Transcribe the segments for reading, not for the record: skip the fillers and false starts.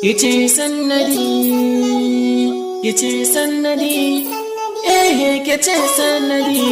kice sannadi, kice sannadi, kice sannadi.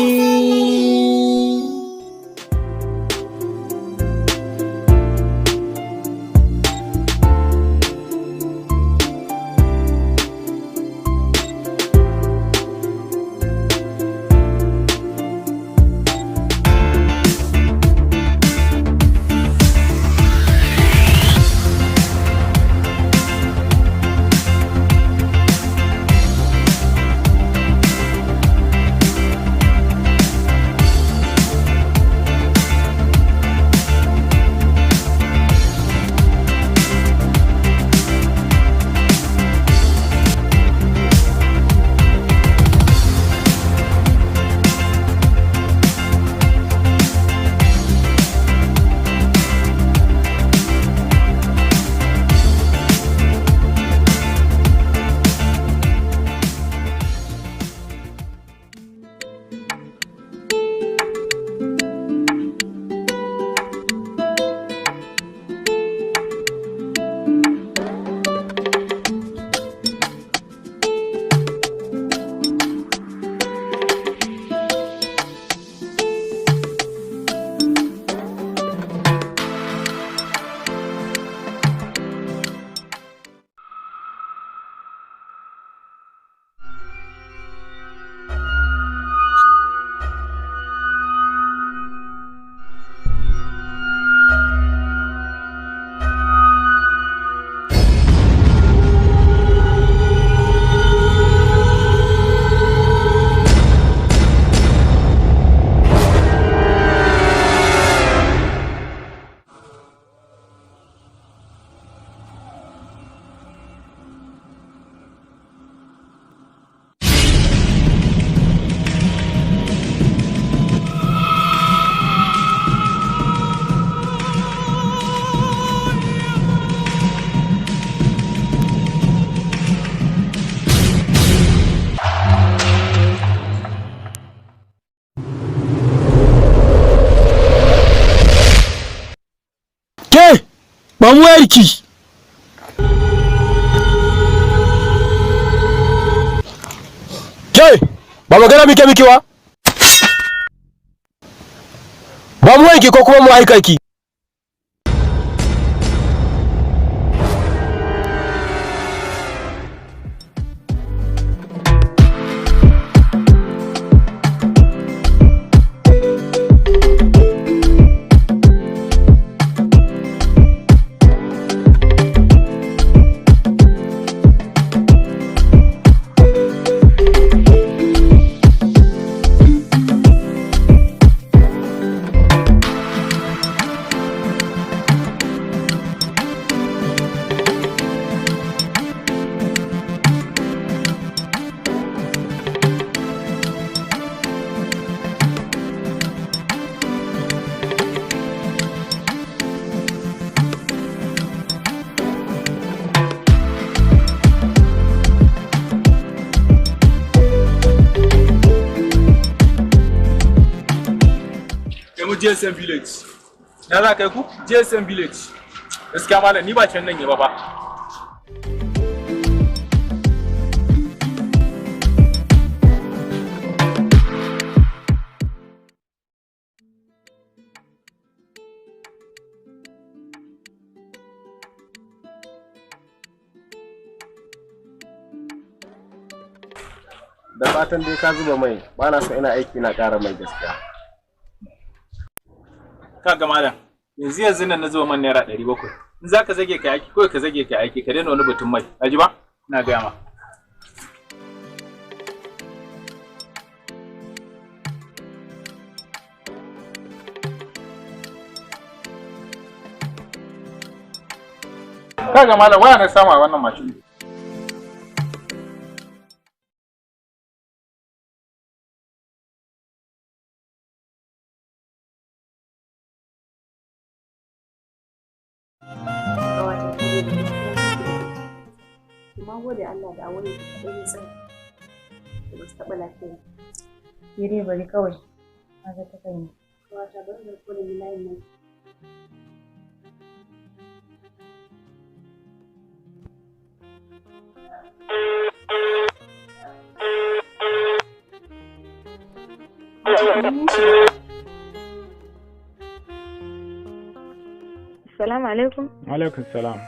Ba mu yarki. Ke, ba magana muke miki ba? Ba mu yanki ko kuma mu aika ki? GSM village. Na za kai ku GSM village. Gaskiya malam ni ba can nan yaba ba. Da fatan dai ka zuba mai, ba na so ina aiki na ƙara mai gaskiya. Kaga malam, yanzu nan na zuba man naira 700. In za ka zage ka aiki, kawai ka zage ka aiki, ka daina wani batun mai. Aji ba? Ina gaya ma. Kaga malam, waya na samu a wannan mashin. Gode Allah da aure da ɗaya tsaye da ba su taɓa lafiya. Ni dai bari kawai, na ga ta kai. Kawata bari da kodin layin nan. Assalamu alaikum. Alaikum salam.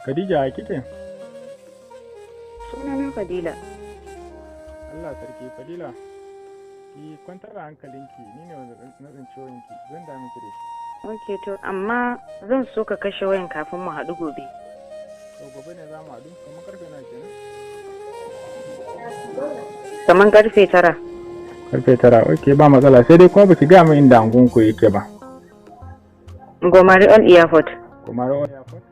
Khadija kike? Sunana Fadila. Allah sarki Fadila. Ki kwantar da hankalinki, ni ne wanda na tsinci wayanki, zan da miki da shi. Ok to amma zan so ka kashe wayan kafin mu haɗu gobe. To gobe ne za mu haɗu, kamar karfe na kenan? Kaman karfe 9. Karfe 9, ok ba matsala, sai dai kuma baki gaya min inda angonku yake ba. Gomari on airport. Gomari on airport?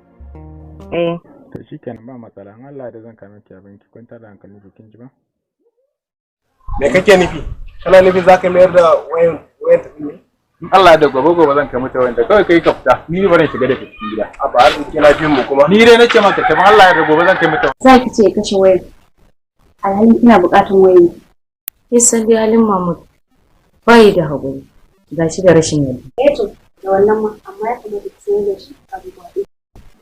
Eh. To shikenan ba matsala, in Allah da zan kame ki abinki, kwantar da hankalinki kin ji ba? Me kake nufi? Kana nufin za ka mayar da wayan tafi ne? In Allah da gobe zan kai mata wanda kawai kai ka fita. Ni ba zan shiga da cikin gida. A ba arziki na bin mu kuma. Ni dai nace maka kamar Allah ya da gobe zan kai mata. Za ki ce kashe wayar. Alhalin ina buƙatar wayar. Kisan dai halin Mahmud bai da haƙuri. Gashi da rashin yadda. To da wannan ma amma ya kamata ki sayar da shi a buɗe.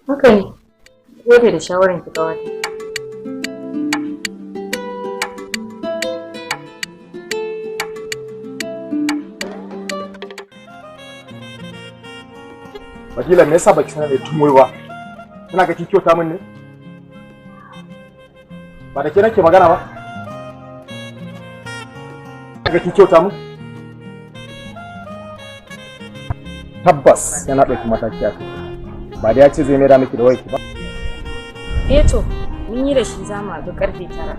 Haka ne. Gode da shawaran ki kawai. Fadila me yasa baki sanar da tumoyi ba? Kina ga kyauta min ne? Ba da ke nake magana ba? Ga kyauta min? Tabbas yana ɗauki mataki a kai. Ba da ya ce zai mai da miki da wayarki ba. To, mun yi da shi za mu haɗu karfe 9.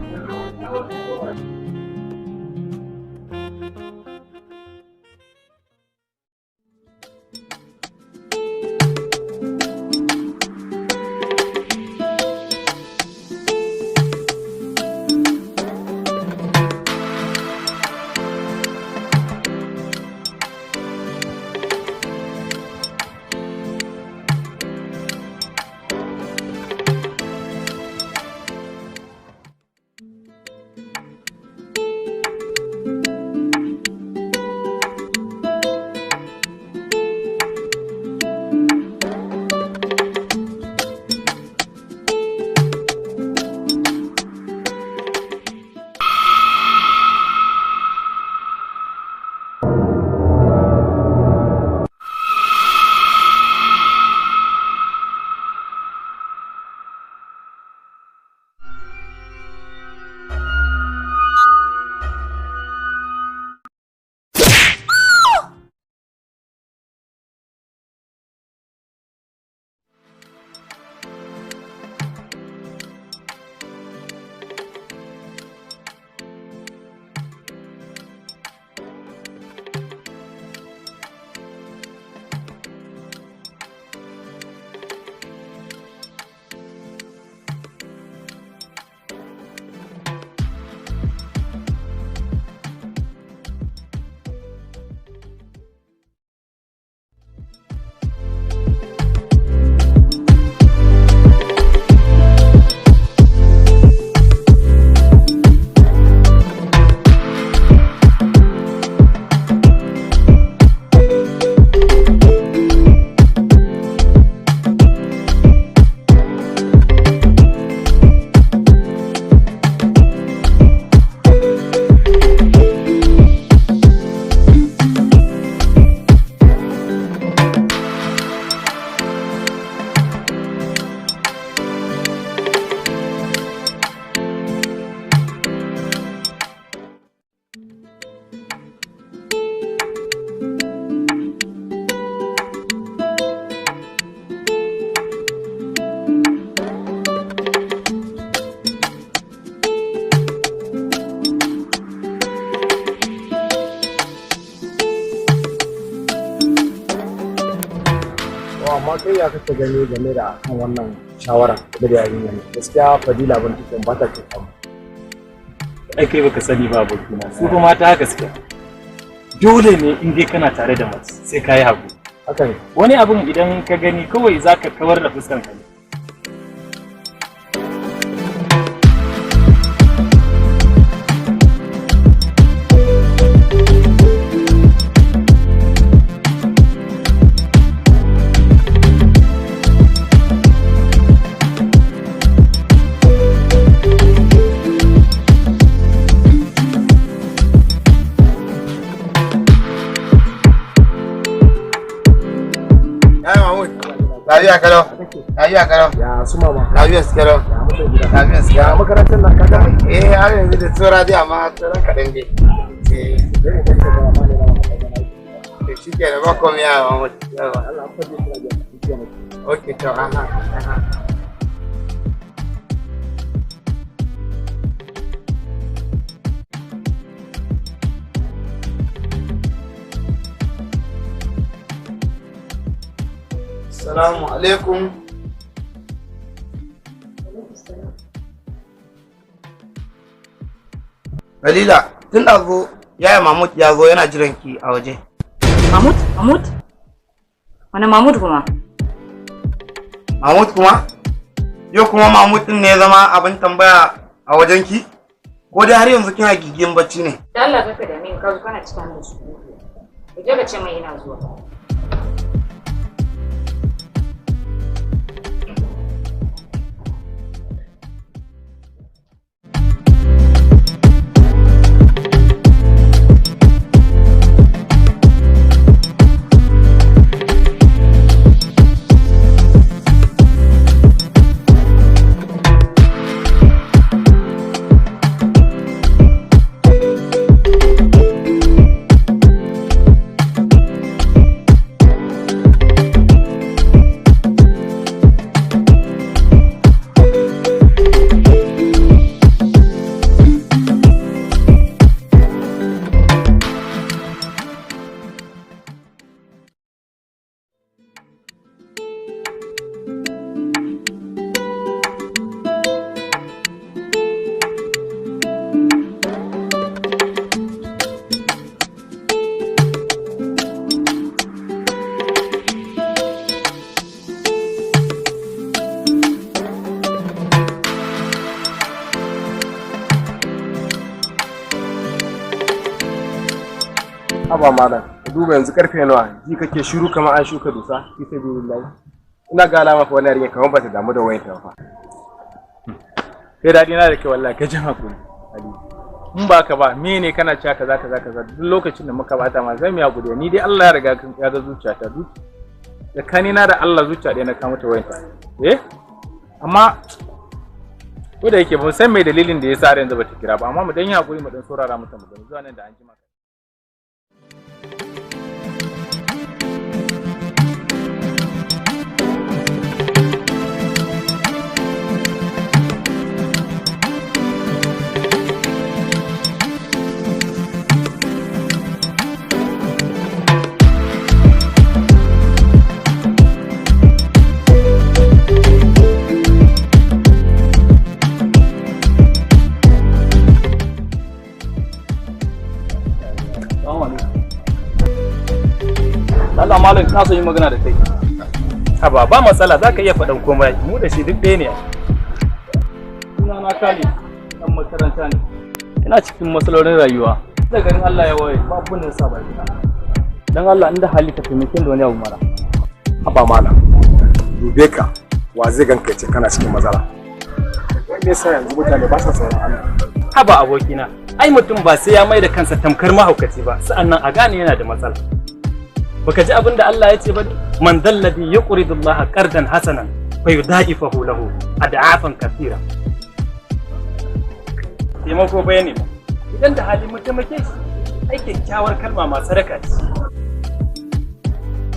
Amma kai ya kake gani game da kan wannan shawara da yarinya ne? Gaskiya Fadila ban take ba ta kyauta mu. Ai kai baka sani ba abokina. Su kuma mata haka suke. Dole ne in dai kana tare da mace sai ka yi haƙuri. Haka ne. Wani abun idan ka gani kawai zaka kawar da fuskar ka ne. lafiya kalau. Lafiya kalau. Ya su mama. Lafiya su kalau. Ya mutan gida. Lafiya su Ya kalau. makarantar nan ka gama. Har yanzu da tsora dai amma tsoron kaɗan dai. Dai ne kake gama ma ne na makarantar. To shi ke da ba komai ya Mahmud. Allah an fadi suna da Okay, to aha. Assalamu alaikum. Dalila, tun ɗazu yaya Mahmud ya zo yana jiran ki a waje. Mahmud? Mahmud? Wani Mahmud kuma? Mahmud kuma? Yau kuma Mahmud ɗin ne ya zama abin tambaya a wajen ki? Ko dai har yanzu kina gigin bacci ne? Da Allah ka da min ka zo kana cikin da su. Ka je ka ce mai ina zuwa. Haba malam, duba yanzu karfe nawa, ji kake shiru kamar an shuka dusa, fi sabilillahi. Ina ga alama fa wannan yarinya kamar ba ta damu da wayar ta fa. Kai dadi na da kai wallahi ka ji hakuri Ali. In ba ka ba me ne kana cewa kaza duk lokacin da muka bata ma zai mu ya gudu ni dai Allah ya riga ya ga zuciyata duk da kanina da Allah zuciya ɗaya na kama ta wayar ta. Amma ko da yake ba san mai dalilin da yasa har yanzu ba ta kira ba amma mu dan yi hakuri mu dan saurara mata mu gani zuwa nan da an ji maka. Allah malam na so yi magana da kai. Haba ba matsala za ka iya faɗan komai mu da shi duk ɗaya ne. Suna na Khalid ɗan makaranta ne. Ina cikin matsalolin rayuwa. Da garin Allah ya waye ba abun da sa ba gida. Dan Allah inda hali ka taimake da wani abu mara. Haba malam, dube ka, wa zai ganka ce kana cikin matsala. Wanda yasa yanzu mutane ba sa tsoron Allah. Haba abokina, ai mutum ba sai ya mai da kansa tamkar mahaukaci ba, sa'annan a gane yana da matsala. Baka ji abin da Allah ya ce ba, man dalladhi yuqridu Allah qardan hasanan fa yudaifahu lahu ad'afan kathira. Taimako bayani ba, idan da hali mu taimake shi, ai kyakkyawar kalma ma sadaka ce.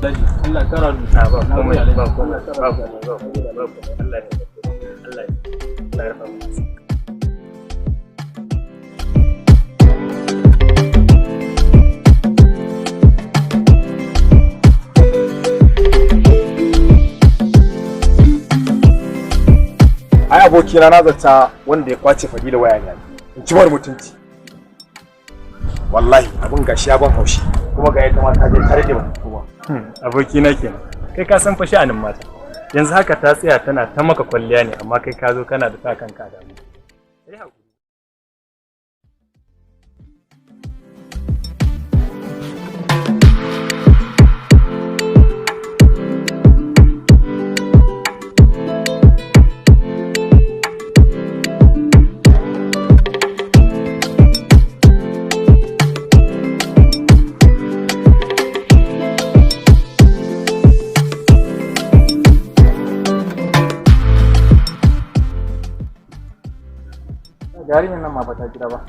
Allah kara rubuta ba komai ba komai ba Allah ya rafa mu. Ai abokina na zata wanda ya kwace Fadila waya ne. In ci mar mutunci. Wallahi abin gashi ya ban haushi kuma ga yadda mata je tare da mutuwa. Abokina kenan. Kai ka san fa sha'anin mata. Yanzu haka ta tsaya tana ta maka kwalliya ne amma kai ka zo kana da sa kanka da mu. yarinyar nan ma ba ta gida ba.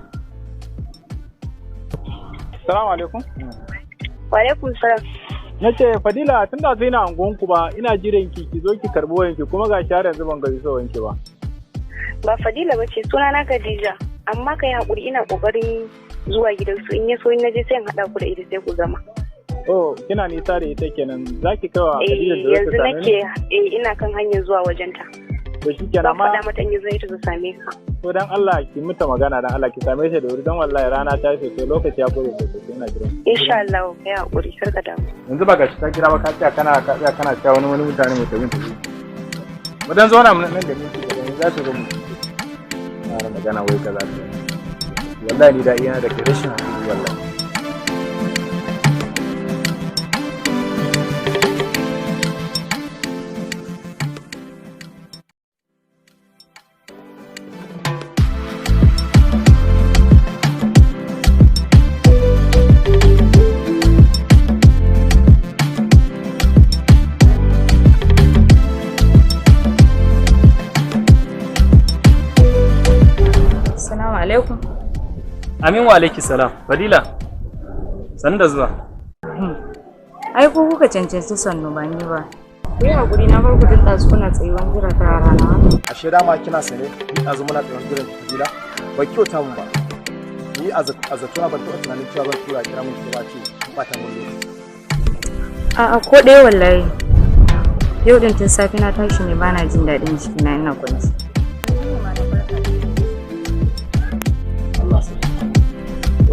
Assalamu alaikum. Wa alaikum salam. Na ce Fadila tun da zai na angonku ba ina jiran ki zo ki karɓi wayanki kuma ga share yanzu ban gari so wanki ba. Ba Fadila bace suna na Khadija amma kai hakuri ina kokarin zuwa gidansu in ya so in naje sai in hada ku da ita sai ku gama. Oh kina nisa da ita kenan zaki kawa Khadija da yanzu nake ina kan hanyar zuwa wajenta. To shikenan amma faɗa mata in yi zai ta same ka. To dan Allah ki mata magana dan Allah ki same ta da wuri dan wallahi rana ta yi sosai lokaci ya kore sosai ina jira. Insha Allah kai hakuri kar ka damu. Yanzu ba gashi ta kira ba ka tsaya kana cewa wani mutane mai tafi tafi. Mu dan zauna nan da minti da yanzu za su zo mu. Na magana wai kaza. Wallahi ni da ina da rashin hakuri wallahi. alaikum. Amin wa alaiki salam. Fadila, san da zuwa. Ai ko kuka cancanci sannu ba ni ba. Ku yi hakuri na bar ku duk ɗazu kuna tsayuwan jira ta rana. Ashe dama kina sane ni ɗazu muna tsayuwan jiran ki Fadila ba kyauta mun ba. Ni a zatona ban taɓa tunanin cewa ban tura kira mun cewa ce ba ta mun lokaci. A'a ko ɗaya wallahi. Yau din tun safe na tashi ne bana jin daɗin jikina ina kwanci.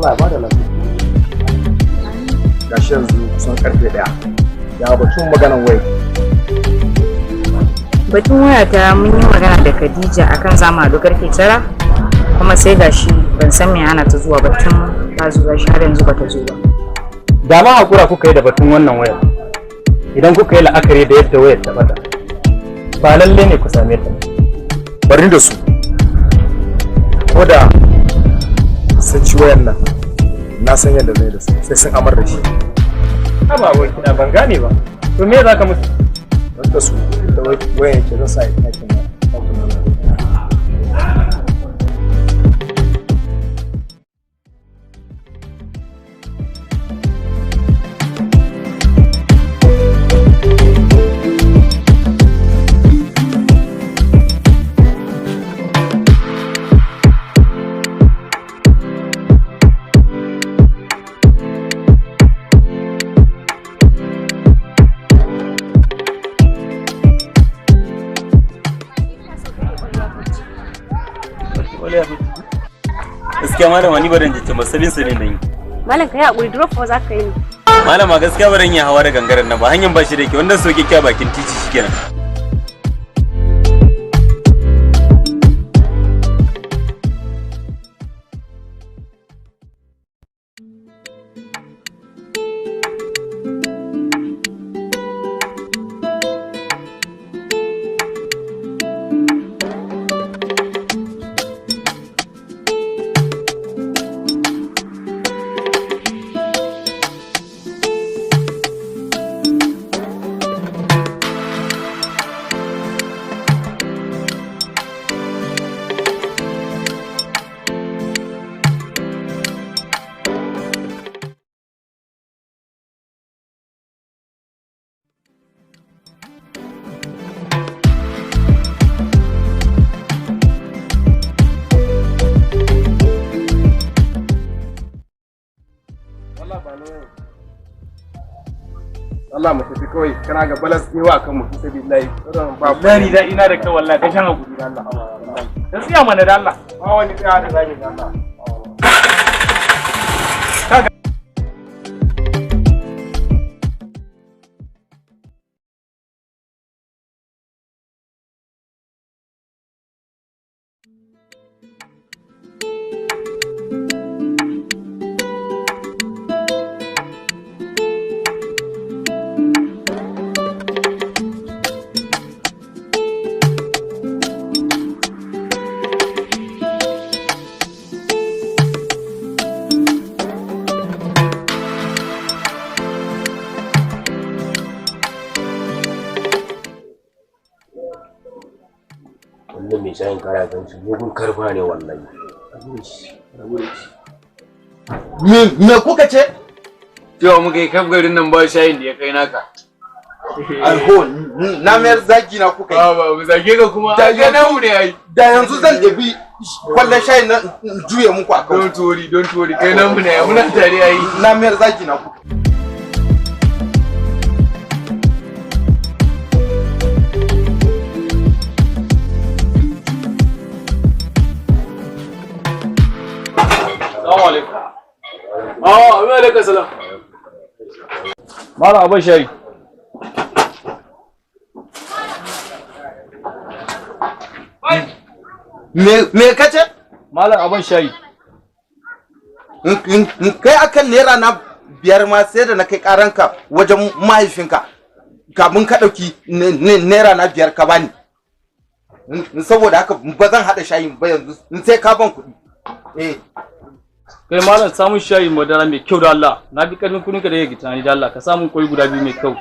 Allah ba da lafiya. Gashi yanzu kusan karfe 1. Ya batun maganan wai. Batun waya ta mun yi magana da Khadija akan zama da karfe 9 kuma sai gashi ban san me ana ta zuwa batun ta zuwa shi har yanzu bata zo ba. Da ma hakura kuka yi da batun wannan wayar. Idan kuka yi la'akari da yadda wayar ta bata. Ba lalle ne ku same ta. Bari da su. Ko da sun ci wayan nan na san yadda zai da su sai sun amar da shi. Ba wai kina ban gane ba. To me za ka musu? Wanda su da wayan yake zan sa ya takin nan. Gaskiya malama ni baran jice masalin sa ne nan. Malam kai hakuri drop ko za ka yi ni. Malama gaskiya baran ya hawa da gangaren nan ba hanyar ba shi da ke wannan soke kya bakin titi shikenan. Allah mu tafi kawai kana ga balas yawa kan mu fi billahi ba ni da ina da kai wallahi ka shan hakuri da Allah gaskiya mana da Allah ba wani tsaya da zaki da Allah mai shayin kara gan shi mugun karfa ne wallahi Me kuka ce? Cewa muka yi kaf garin nan ba shayin da ya kai naka. Alho, na mayar zagi na kuka yi. Ba mu zage ka kuma. Zage na mu ne ai. Da yanzu zan ɗabi kwallon shayin na juye muku a kawai. Don't worry, kai nan mu ne ai, muna tare ai. Na mayar zagi na kuka. Assalamu alaikum. Wa alaikum salam. Mala abin shayi. Me kace? Malam abin shayi. Kai akan naira na 5 ma sai da na kai karanka wajen mahaifinka kafin ka dauki naira na 5 ka bani. Saboda haka ba zan hada shayin ba yanzu sai ka ban kuɗi. Kai malam samun shayi madara mai kyau da Allah. Na bi karfin kuɗinka da yake tunani da Allah. Ka samu koyi guda 2 mai kyau.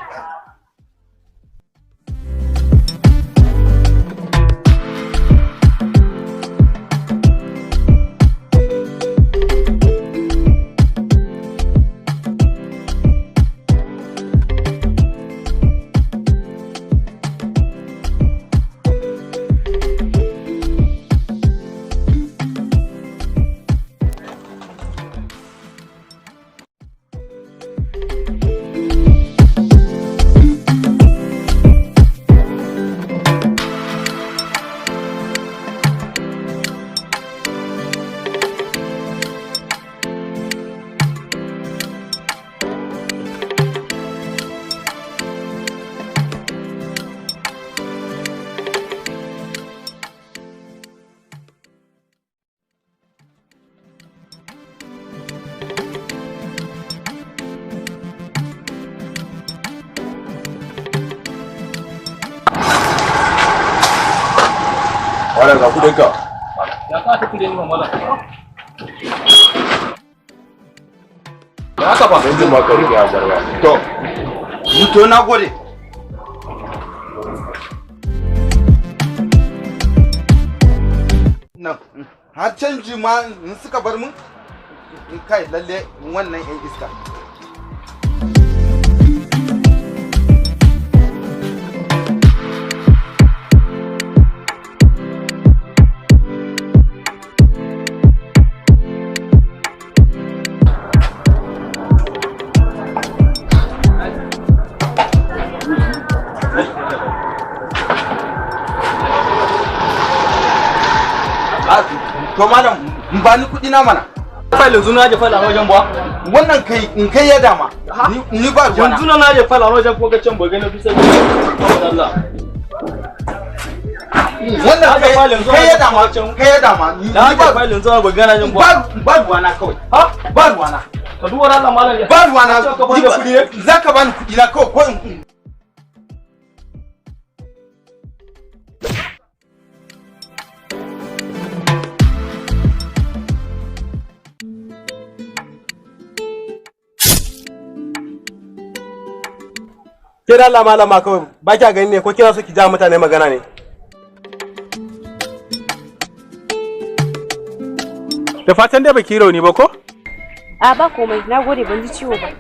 Wala ga kudinka. Ya ka tafi da ni mamala. Ya haka ba. Yanzu ma ka rike abarwa. To na gode. Nan, har canji ma in suka bar mun kai lalle wannan yan iska. To malam, ba ni kuɗi na mana. Fai yanzu na je fala wajen ba. Wannan kai in kai ya dama. Ni ba ruwa. Yanzu na je fala wajen ko can ba gani bisa Allah. Wannan kai ya dama, kai ya dama. Ni ba fai yanzu ba gana jin ba. Ba ruwa na kawai. Ba ruwa na. Ka duwar Allah malam. Ba ruwa na. Zaka bani kuɗi na kawai ko in Kira Allah malama kawai ba kya gani ne ko kira so ki ja mutane magana ne? Da fatan dai baki rauni ba ko? A ba komai, na gode ban ji ciwo ba.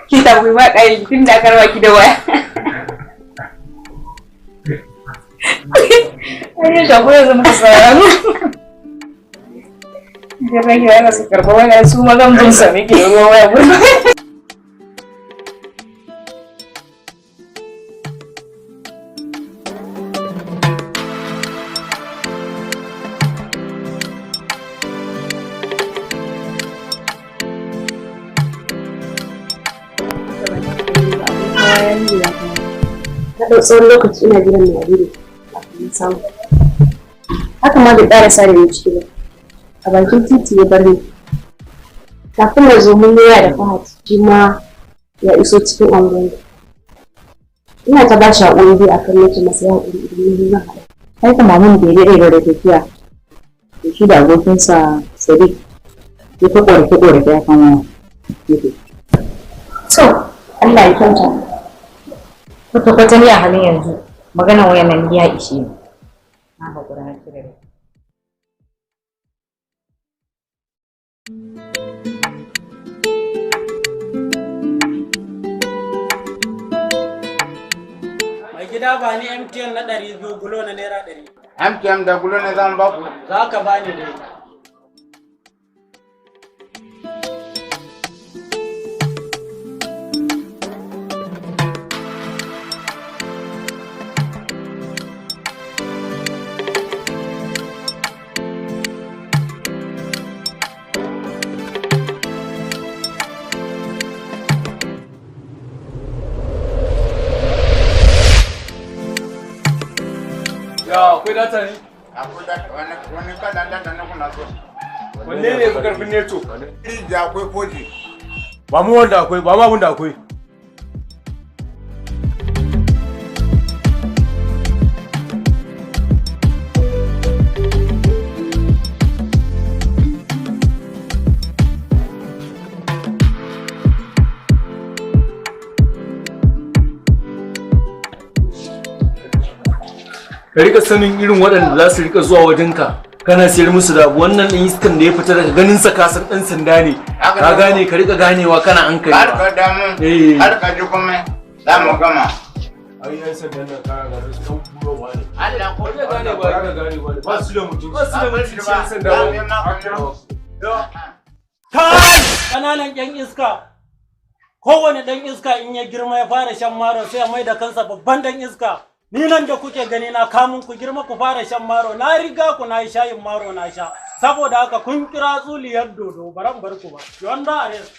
Kita bai ma kai tun da karwa ki da waya. shago yanzu muka tsaya. Idan na kira na su karɓa waya su ma zan bin sami ke ruwa waya gudu. Na ɗau tsawon lokaci ina jiran mai abin kafin samu. Haka ma bai ƙara sa da ni ciki ba. A bakin titi ya bar ni. Kafin na zo mun yaya da Fahad shi ma ya iso cikin angon. Ina ta ba shi haƙuri dai akan nake masa ya haƙuri idan zan haɗa. Ai kuma mun bai daɗe ba da tafiya. Da shi da abokinsa Sadiq ya ta ƙorafe-ƙorafe ya kama gefe. To, Allah ya kyauta. Kwata-kwata ni a halin yanzu maganar wayan nan ya ishe ni. Na haƙura na kira da. Mai gida ba ni MTN na 200 gulo na naira 100. MTN da gulo ne zan ba ku. Za ka ba ni dai. Ya akwai data ne? Akwai data wani kalan data na kuna so. Wanne ne fi karfin neto? Da akwai 4G. Ba mu wanda akwai, ba mu abin da akwai. Ka rika sanin irin waɗanda za su rika zuwa wajenka kana siyar musu da abu. Wannan ɗan iskan da ya fita daga ganin sa kasan ɗan sanda ne, ka gane, ka rika ganewa kana hankali ba. Har ka damu, har ka ji kuma za mu gama. Ai yan sandan nan ka ga su ɗan burowa ne. Allah ko zai gane ba, ka gane ba. Ba su da mutunci, ba su da mutunci yan sanda ba. Kai! Ƙananan ƴan iska. Kowane ɗan iska in ya girma ya fara shan maro sai ya mai da kansa babban ɗan iska. Ni nan da kuke gani na kamun ku girma ku fara shan maro, na riga ku na yi shayin maro na sha. Saboda haka kun kira tsuliyar dodo, baran bar ku ba. Yanda arrest.